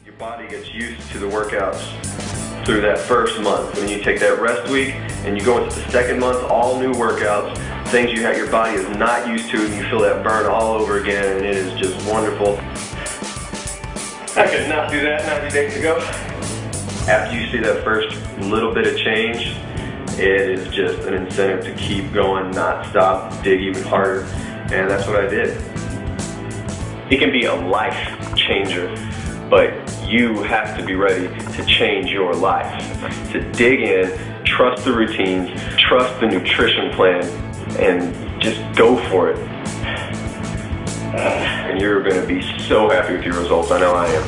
Your body gets used to the workouts through that first month. When you take that rest week and you go into the second month, all new workouts, things your body is not used to, and you feel that burn all over again, and it is just wonderful. I could not do that 90 days ago. After you see that first little bit of change, it is just an incentive to keep going, not stop, dig even harder, and that's what I did. It can be a life changer, but you have to be ready to change your life. To dig in, trust the routines, trust the nutrition plan, and just go for it. And you're going to be so happy with your results. I know I am.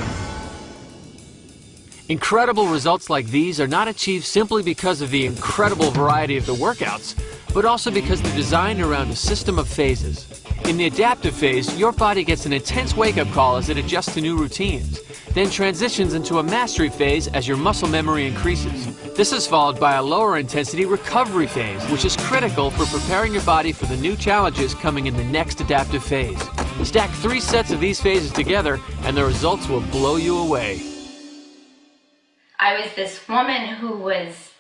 Incredible results like these are not achieved simply because of the incredible variety of the workouts, but also because they're designed around a system of phases. In the adaptive phase, your body gets an intense wake-up call as it adjusts to new routines, then transitions into a mastery phase as your muscle memory increases. This is followed by a lower intensity recovery phase, which is critical for preparing your body for the new challenges coming in the next adaptive phase. Stack 3 sets of these phases together and the results will blow you away. I was this woman who was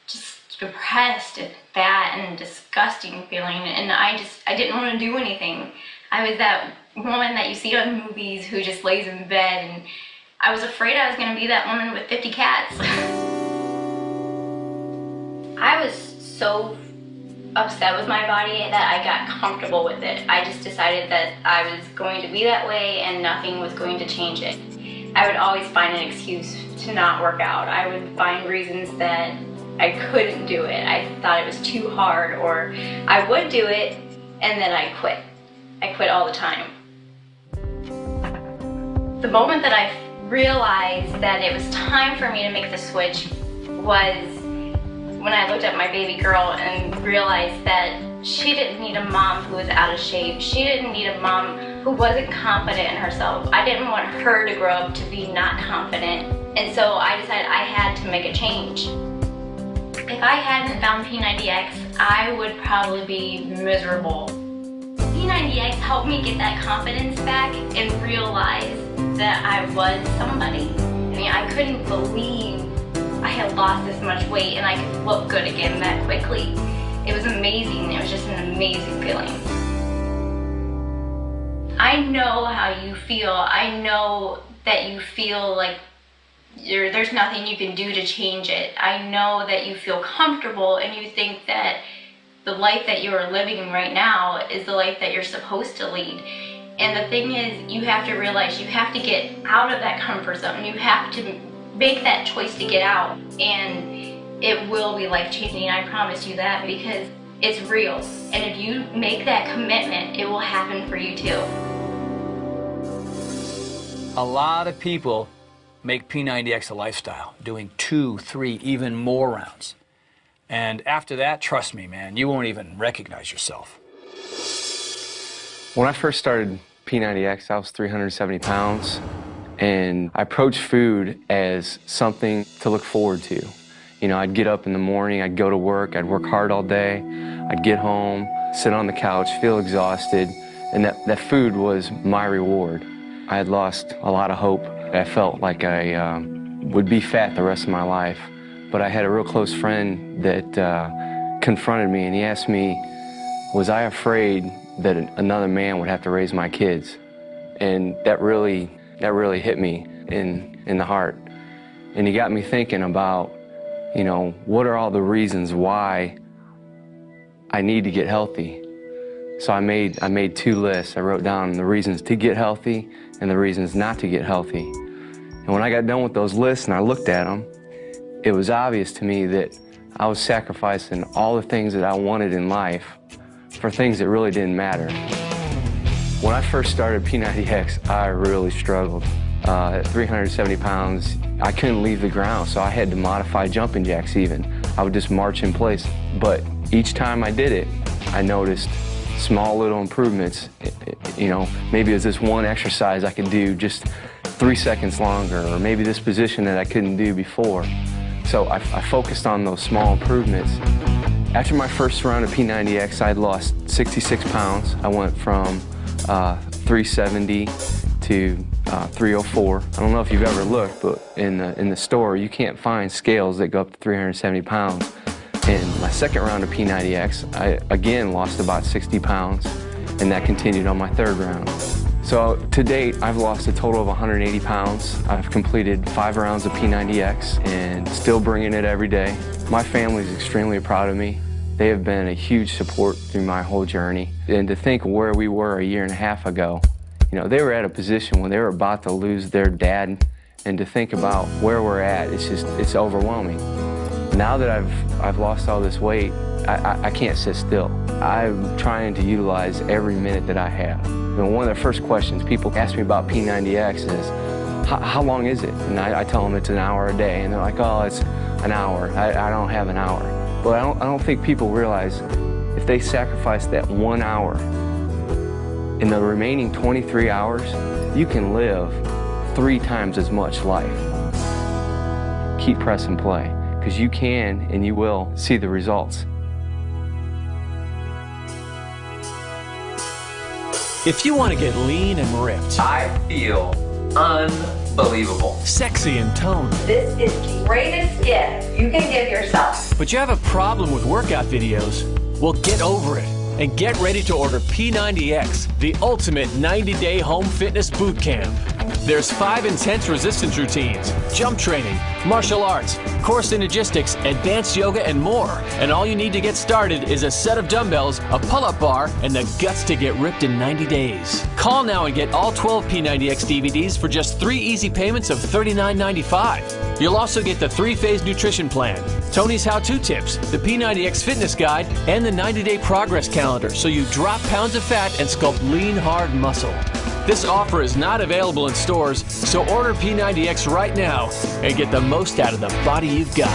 just depressed and fat and disgusting feeling, and I didn't want to do anything. I was that woman that you see on movies who just lays in bed, and I was afraid I was going to be that woman with 50 cats. I was so upset with my body that I got comfortable with it. I just decided that I was going to be that way and nothing was going to change it. I would always find an excuse to not work out. I would find reasons that I couldn't do it. I thought it was too hard, or I would do it and then I quit. I quit all the time. The moment that I realized that it was time for me to make the switch was when I looked at my baby girl and realized that she didn't need a mom who was out of shape. She didn't need a mom who wasn't confident in herself. I didn't want her to grow up to be not confident. And so I decided I had to make a change. If I hadn't found P90X, I would probably be miserable. P90X helped me get that confidence back and realize that I was somebody. I mean, I couldn't believe I had lost this much weight and I could look good again that quickly. It was amazing. It was just an amazing feeling. I know how you feel. I know that you feel like there's nothing you can do to change it. I know that you feel comfortable and you think that the life that you are living right now is the life that you're supposed to lead. And the thing is, you have to realize you have to get out of that comfort zone. You have to make that choice to get out, and it will be life-changing. I promise you that, because it's real. And if you make that commitment, it will happen for you too. A lot of people make P90X a lifestyle, doing 2, 3, even more rounds. And after that, trust me, man, you won't even recognize yourself. When I first started P90X, I was 370 pounds, and I approached food as something to look forward to. You know, I'd get up in the morning, I'd go to work, I'd work hard all day, I'd get home, sit on the couch, feel exhausted, and that food was my reward. I had lost a lot of hope. I felt like I would be fat the rest of my life. But I had a real close friend that confronted me, and he asked me, was I afraid that another man would have to raise my kids? And that really hit me in the heart. And he got me thinking about, you know, what are all the reasons why I need to get healthy? So I made 2 lists. I wrote down the reasons to get healthy and the reasons not to get healthy. And when I got done with those lists and I looked at them, it was obvious to me that I was sacrificing all the things that I wanted in life for things that really didn't matter. When I first started P90X, I really struggled. At 370 pounds, I couldn't leave the ground, so I had to modify jumping jacks even. I would just march in place. But each time I did it, I noticed small little improvements. You know, maybe it was this one exercise I could do just 3 seconds longer, or maybe this position that I couldn't do before. So I focused on those small improvements. After my first round of P90X, I'd lost 66 pounds. I went from 370 to 304. I don't know if you've ever looked, but in the store you can't find scales that go up to 370 pounds. In my second round of P90X, I again lost about 60 pounds, and that continued on my third round. So to date, I've lost a total of 180 pounds. I've completed 5 rounds of P90X and still bringing it every day. My family is extremely proud of me. They have been a huge support through my whole journey. And to think where we were a year and a half ago, you know, they were at a position when they were about to lose their dad, and to think about where we're at, it's overwhelming. Now that I've lost all this weight, I can't sit still. I'm trying to utilize every minute that I have. You know, one of the first questions people ask me about P90X is, how long is it? And I tell them it's an hour a day, and they're like, oh, it's an hour. I don't have an hour. But I don't think people realize if they sacrifice that 1 hour, in the remaining 23 hours, you can live 3 times as much life. Keep press and play, because you can and you will see the results. If you want to get lean and ripped, I feel unbelievable. sexy and toned, This is the greatest gift you can give yourself. but you have a problem with workout videos, well, get over it and get ready to order P90X, the ultimate 90-day home fitness boot camp. There's 5 intense resistance routines, jump training, martial arts, core synergistics, advanced yoga, and more. And all you need to get started is a set of dumbbells, a pull-up bar, and the guts to get ripped in 90 days. Call now and get all 12 P90X DVDs for just 3 easy payments of $39.95. You'll also get the 3-phase nutrition plan, Tony's how-to tips, the P90X fitness guide, and the 90-day progress calendar, so you drop pounds of fat and sculpt lean, hard muscle. This offer is not available in stores, so order P90X right now and get the most out of the body you've got.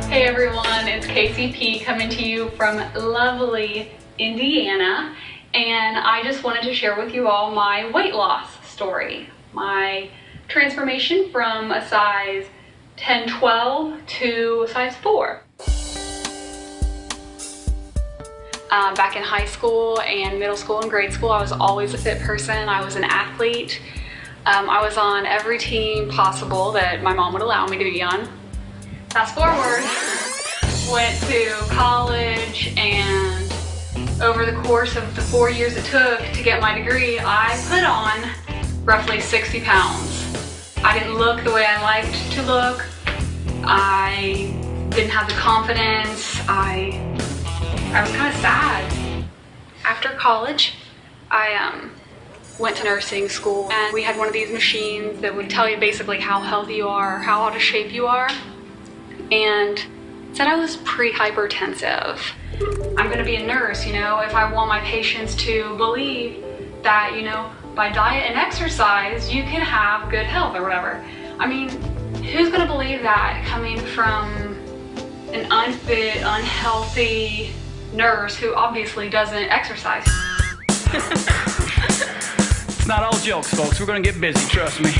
Hey everyone, it's KCP coming to you from lovely Indiana, and I just wanted to share with you all my weight loss story. My transformation from a size 10-12 to a size 4. Back in high school and middle school and grade school, I was always a fit person. I was an athlete. I was on every team possible that my mom would allow me to be on. Fast forward, went to college, and over the course of the 4 years it took to get my degree, I put on roughly 60 pounds. I didn't look the way I liked to look. I didn't have the confidence. I was kind of sad. After college, I went to nursing school, and we had one of these machines that would tell you basically how healthy you are, how out of shape you are, and said I was pre-hypertensive. I'm gonna be a nurse, you know, if I want my patients to believe that, you know, by diet and exercise, you can have good health or whatever. I mean, who's gonna believe that coming from an unfit, unhealthy nurse who obviously doesn't exercise? It's not all jokes, folks. We're gonna get busy, trust me.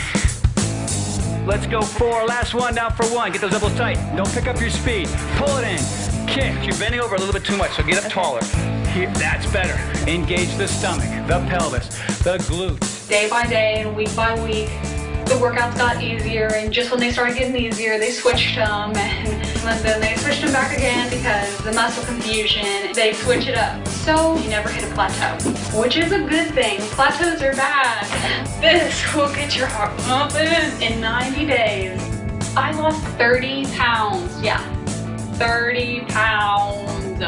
Let's go 4, last one, down for 1. Get those elbows tight. Don't pick up your speed. Pull it in. Kick. You're bending over a little bit too much, so get up taller. Here, that's better. Engage the stomach, the pelvis, the glutes. Day by day and week by week, the workouts got easier, and just when they started getting easier, they switched them, and then they switched them back again because the muscle confusion, they switch it up. So you never hit a plateau, which is a good thing. Plateaus are bad. This will get your heart pumping. In 90 days, I lost 30 pounds. Yeah, 30 pounds.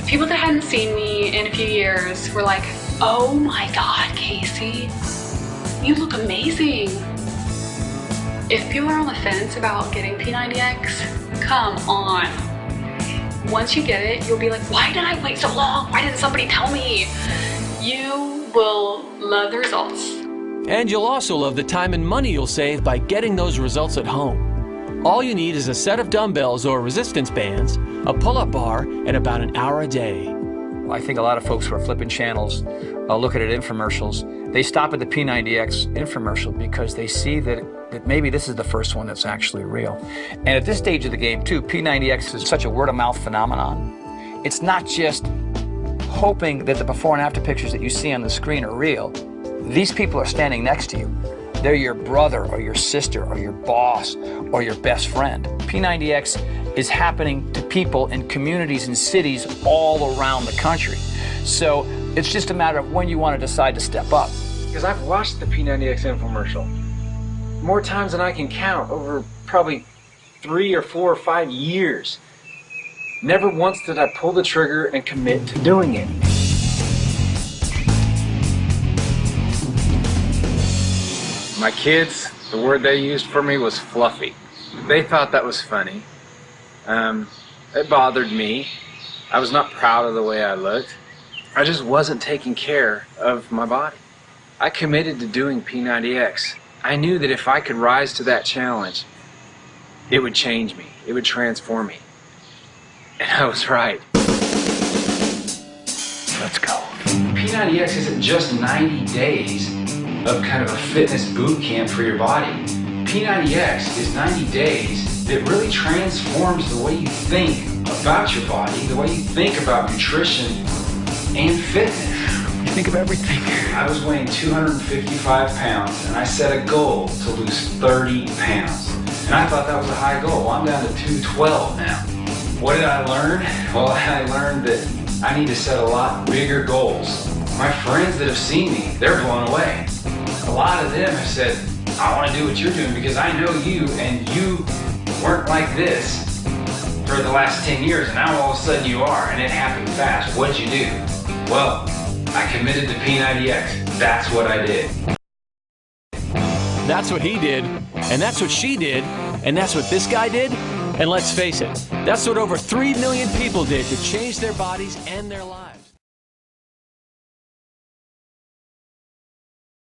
People that hadn't seen me in a few years were like, oh my God, Casey, you look amazing. If people are on the fence about getting P90X, come on. Once you get it, you'll be like, why did I wait so long? Why didn't somebody tell me? You will love the results. And you'll also love the time and money you'll save by getting those results at home. All you need is a set of dumbbells or resistance bands, a pull-up bar, and about an hour a day. I think a lot of folks who are flipping channels, looking at infomercials, they stop at the P90X infomercial because they see that that maybe this is the first one that's actually real. And at this stage of the game, too, P90X is such a word-of-mouth phenomenon. It's not just hoping that the before and after pictures that you see on the screen are real. These people are standing next to you. They're your brother or your sister or your boss or your best friend. P90X is happening to people in communities and cities all around the country. So it's just a matter of when you want to decide to step up. Because I've watched the P90X infomercial more times than I can count over probably 3 or 4 or 5 years. Never once did I pull the trigger and commit to doing it. My kids, the word they used for me was fluffy. They thought that was funny. It bothered me. I was not proud of the way I looked. I just wasn't taking care of my body. I committed to doing P90X. I knew that if I could rise to that challenge, it would change me. It would transform me. And I was right. Let's go. P90X isn't just 90 days of kind of a fitness boot camp for your body. P90X is 90 days that really transforms the way you think about your body, the way you think about nutrition and fitness. You think of everything. I was weighing 255 pounds and I set a goal to lose 30 pounds. And I thought that was a high goal. Well, I'm down to 212 now. What did I learn? Well, I learned that I need to set a lot bigger goals. My friends that have seen me, they're blown away. A lot of them have said, I want to do what you're doing because I know you and you weren't like this for the last 10 years and now all of a sudden you are and it happened fast. What'd you do? Well, I committed to P90X. That's what I did. That's what he did, and that's what she did, and that's what this guy did. And let's face it, that's what over 3 million people did to change their bodies and their lives.